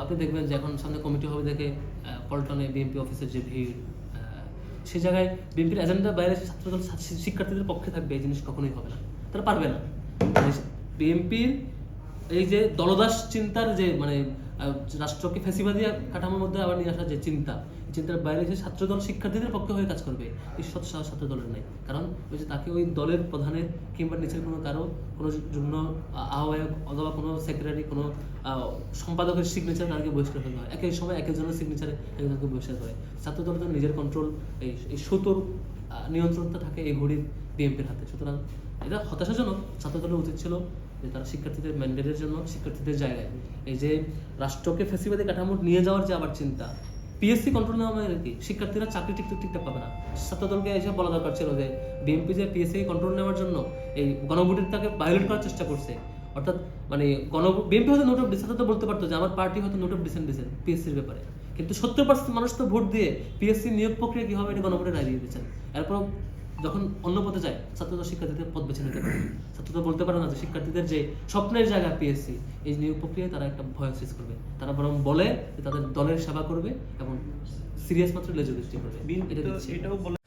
আপনি দেখবেন যে এখন সামনে কমিটি হবে দেখে পল্টনে বিএনপি অফিসের যে ভিড়, সেই জায়গায় বিএনপির এজেন্ডার বাইরে ছাত্রদল শিক্ষার্থীদের পক্ষে থাকবে, এই জিনিস কখনোই হবে না, তারা পারবে না। বিএনপির এই যে দলদাস চিন্তার যে মানে রাষ্ট্রকে ফ্যাসিবাদী কাঠামোর মধ্যে আবার নিয়ে আসার যে চিন্তার বাইরে এসে ছাত্রদল শিক্ষার্থীদের পক্ষে হয়ে কাজ করবে, ঈশ্বর সাহস ছাত্রদলের নেই। কারণ ওই যে তাকে ওই দলের প্রধানের কিংবা নিচের কোনো কারো কোনো যুগ্ম আহ্বায়ক অথবা কোনো সেক্রেটারি কোনো সম্পাদকের সিগনেচার তাদেরকে বহিষ্কার করতে হয়, একই সময় একজনের সিগনেচারে একজনকে বহিষ্কার করে। ছাত্রদল তো নিজের কন্ট্রোল এই সুতোর নিয়ন্ত্রণটা থাকে এই ঘড়ির বিএনপির হাতে। সুতরাং এটা হতাশাজনক। ছাত্রদলের উচিত ছিল যে তারা শিক্ষার্থীদের ম্যান্ডেটের জন্য শিক্ষার্থীদের জায়গায় এই যে রাষ্ট্রকে ফ্যাসিবাদী কাঠামো নিয়ে যাওয়ার যে আবার চিন্তা, পিএসসি কন্ট্রোল নেওয়া মানে কি, শিক্ষার্থীরা চাকরি ঠিকঠাক পাবে না। ছাত্রদলকে এসে বলা দরকার ছিল যে বিএনপি যে পিএসসি কন্ট্রোল নেওয়ার জন্য এই গণভোটের তাকে ভায়োলেট করার চেষ্টা করছে, অর্থাৎ মানে বিএনপি হয়তো নোট অফ ডিসেন্ট তো বলতে পারতো যে আমার পার্টি হয়তো নোট অফ ডিসেন্ট দিয়েছে পিএসসির ব্যাপারে, কিন্তু 70% মানুষ তো ভোট দিয়ে পিএসসি নিয়োগ প্রক্রিয়া কি হবে এটা গণভোটে রায় দিয়ে দিচ্ছেন। এরপর যখন অন্য পথে যায় ছাত্রদল শিক্ষার্থীদের পথ বেছে নিতে পারে। ছাত্রদল বলতে পারে না যে শিক্ষার্থীদের যে স্বপ্নের জায়গা পিএসসি, এই নিয়োগ প্রক্রিয়ায় তারা একটা ভয় সৃষ্টি করবে। তারা বরং বলে যে তাদের দলের সেবা করবে এবং সিরিয়াস মাত্র লেজুরিস্টি করবে। এটাও বলে